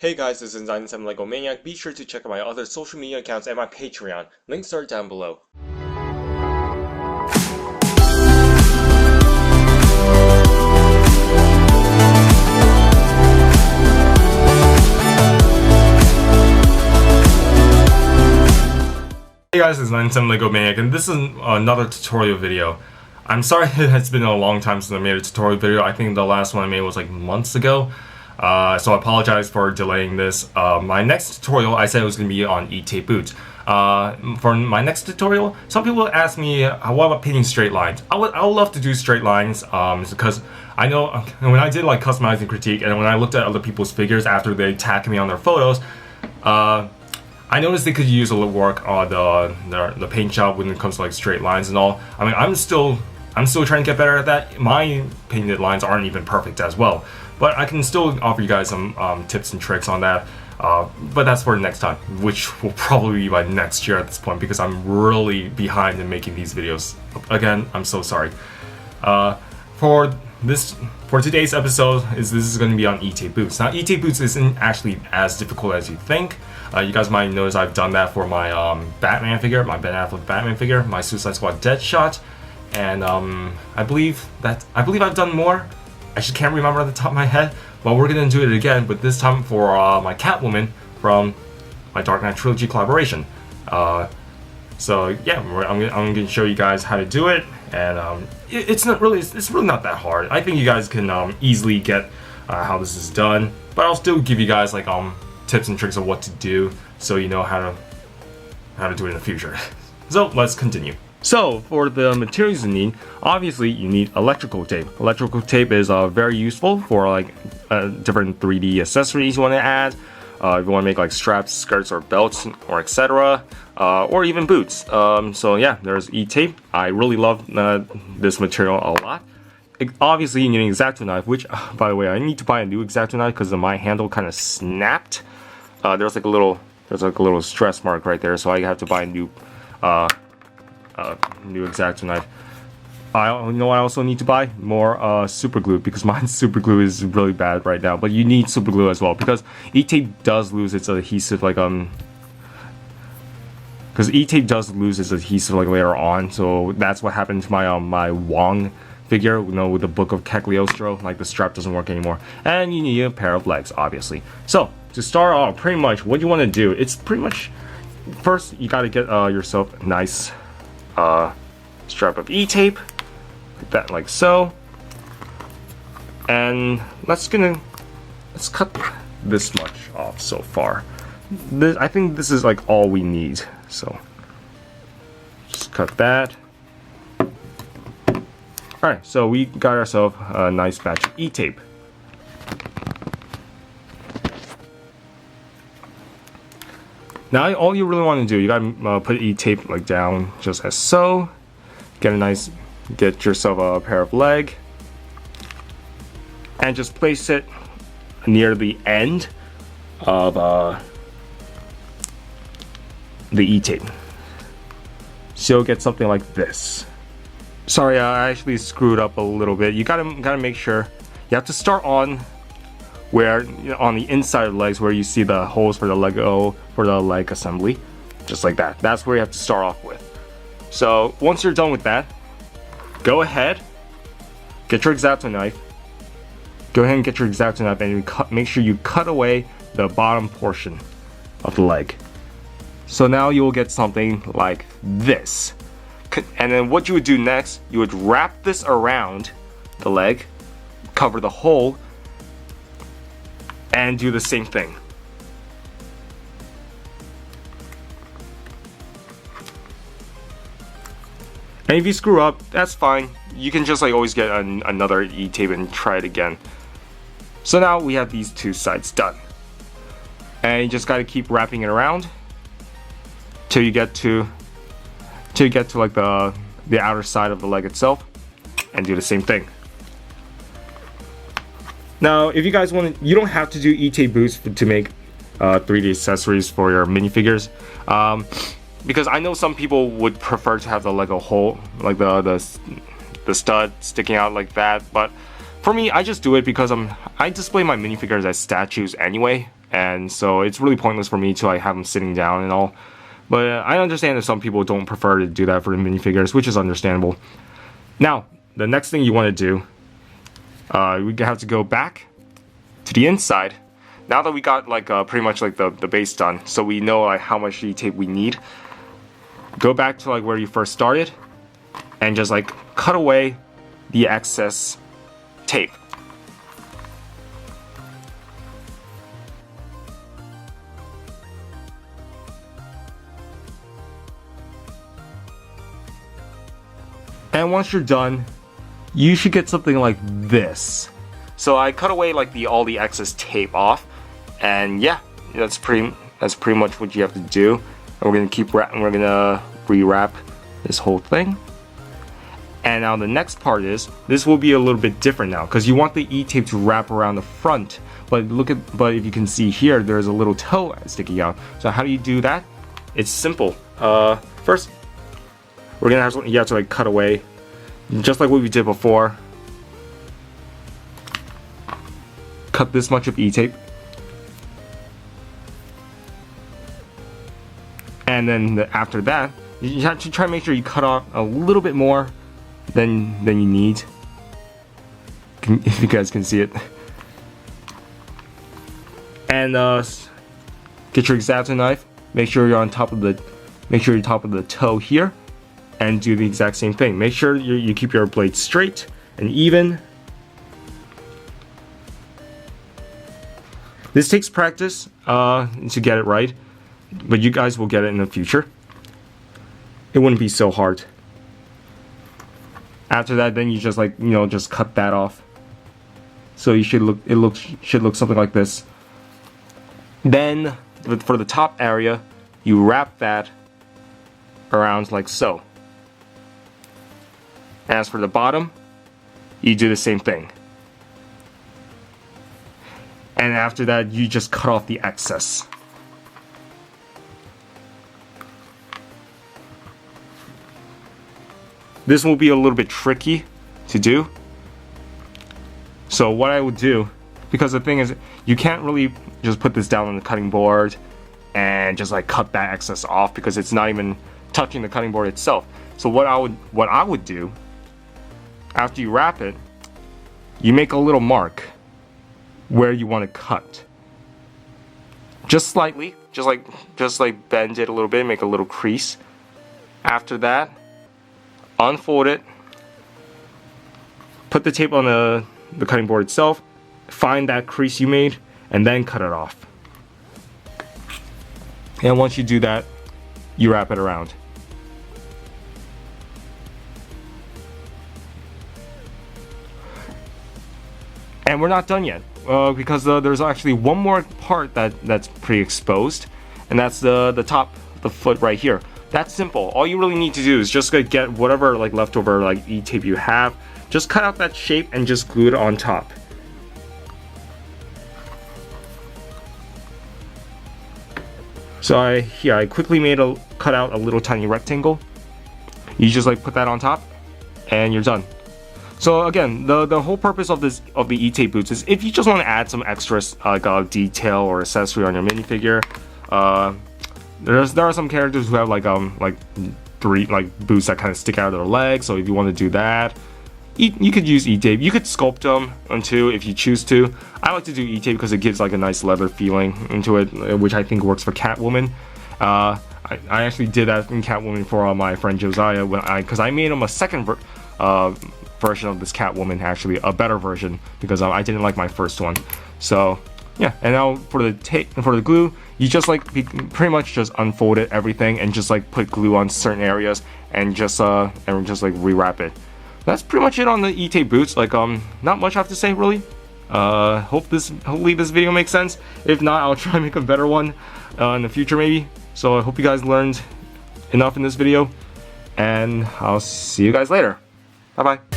Hey guys, this is 97 Lego Maniac. Be sure to check out my other social media accounts and my Patreon. Links are down below. Hey guys, this is 97 Lego Maniac, and this is another tutorial video. I'm sorry it has been a long time since I made a tutorial video. I think the last one I made was like months ago. So I apologize for delaying this. My next tutorial, I said it was going to be on E-tape boots. For my next tutorial, some people ask me, what about painting straight lines? I would love to do straight lines, because I know when I did like customizing critique, and when I looked at other people's figures after they tagged me on their photos, I noticed they could use a little work on the paint job when it comes to like straight lines and all. I mean, I'm still trying to get better at that. My painted lines aren't even perfect as well. But I can still offer you guys some tips and tricks on that. But that's for next time, which will probably be by next year at this point, because I'm really behind in making these videos. Again, I'm so sorry. For today's episode, this is going to be on E-tape boots. Now, E-tape boots isn't actually as difficult as you think. You guys might notice I've done that for my Batman figure, my Ben Affleck Batman figure, my Suicide Squad Deadshot, and I believe I've done more. I just can't remember at the top of my head, but we're gonna do it again, but this time for my Catwoman from my Dark Knight Trilogy collaboration. So yeah, I'm gonna show you guys how to do it, and it's really not that hard. I think you guys can easily get how this is done, but I'll still give you guys like tips and tricks of what to do, so you know how to do it in the future. So let's continue. So for the materials you need, obviously you need electrical tape. Electrical tape is very useful for like different 3D accessories you want to add. If you want to make like straps, skirts, or belts, or etc., or even boots. So yeah, there's E-tape. I really love this material a lot. Obviously you need an X-Acto knife, which by the way, I need to buy a new X-Acto knife because my handle kind of snapped. There's like a little stress mark right there, so I have to buy a new X-Acto knife. I also need to buy more super glue, because my super glue is really bad right now. But you need super glue as well, because E-tape does lose its adhesive like later on. So that's what happened to my my Wong figure, with the Book of Cagliostro. Like the strap doesn't work anymore, and you need a pair of legs, obviously. So to start off, pretty much what you want to do, it's pretty much first you got to get yourself a nice strap of E-tape, like that, like so. And let's cut this much off so far. I think this is like all we need, so just cut that. Alright, so we got ourselves a nice batch of E-tape. Now all you really want to do, you gotta put E-tape like down just as so. Get yourself a pair of leg, and just place it near the end of the E-tape. So you'll get something like this. Sorry, I actually screwed up a little bit. You gotta make sure you have to start on where on the inside of the legs, where you see the holes for the leg assembly, just like that. That's where you have to start off with. So once you're done with that, go ahead, get your X-Acto knife. Go ahead and get your X-Acto knife, and make sure you cut away the bottom portion of the leg. So now you will get something like this. And then what you would do next, you would wrap this around the leg, cover the hole, and do the same thing. And if you screw up, that's fine. You can just like always get another E-tape and try it again. So now we have these two sides done. And you just gotta keep wrapping it around till you get to like the outer side of the leg itself, and do the same thing. Now, if you guys want to, you don't have to do E-tape boots to make 3D accessories for your minifigures, because I know some people would prefer to have the Lego hole, like the stud sticking out like that. But for me, I just do it because I display my minifigures as statues anyway. and so it's really pointless for me to like have them sitting down and all. But I understand that some people don't prefer to do that for the minifigures, which is understandable. Now, the next thing you want to do, we have to go back to the inside. Now that we got like pretty much like the base done, so we know like how much E-tape we need, go back to like where you first started and just like cut away the excess tape. And once you're done, you should get something like this. So I cut away like all the excess tape off, and yeah, that's pretty much what you have to do. And we're gonna rewrap this whole thing. And now the next part is, this will be a little bit different now, because you want the E-tape to wrap around the front. But if you can see here, there's a little toe sticking out. So how do you do that? It's simple. First, you have to like cut away, just like what we did before. Cut this much of E-tape, and then after that, you have to try to make sure you cut off a little bit more than you need. If you guys can see it, and get your X-Acto knife. Make sure you're on top of the toe here. And do the exact same thing. Make sure you keep your blade straight and even. This takes practice to get it right, but you guys will get it in the future. It wouldn't be so hard. After that, then you just like just cut that off. So it should look something like this. Then for the top area, you wrap that around like so. As for the bottom, you do the same thing. And after that, you just cut off the excess. This will be a little bit tricky to do. So what I would do, because the thing is, you can't really just put this down on the cutting board and just like cut that excess off, because it's not even touching the cutting board itself. So what I would do, after you wrap it, you make a little mark where you want to cut. Just slightly, just like bend it a little bit, make a little crease. After that, unfold it, put the tape on the cutting board itself, find that crease you made, and then cut it off. And once you do that, you wrap it around. And we're not done yet, because there's actually one more part that's pretty exposed, and that's the top, the foot right here. That's simple. All you really need to do is just get whatever like leftover like E-tape you have, just cut out that shape and just glue it on top. So I quickly cut out a little tiny rectangle. You just like put that on top, and you're done. So again, the whole purpose of the E-tape boots is if you just want to add some extra like detail or accessory on your minifigure. There are some characters who have like three like boots that kind of stick out of their legs. So if you want to do that, you could use E-tape. You could sculpt them onto if you choose to. I like to do E-tape because it gives like a nice leather feeling into it, which I think works for Catwoman. I actually did that in Catwoman for my friend Josiah because I made him a second version of this Catwoman, actually a better version, because I didn't like my first one. So yeah, and now for the glue, you just like pretty much just unfold it, everything, and just like put glue on certain areas and just like rewrap it. That's pretty much it on the E-tape boots. Like not much I have to say really. Hopefully this video makes sense. If not, I'll try and make a better one in the future maybe. So I hope you guys learned enough in this video, and I'll see you guys later. Bye bye.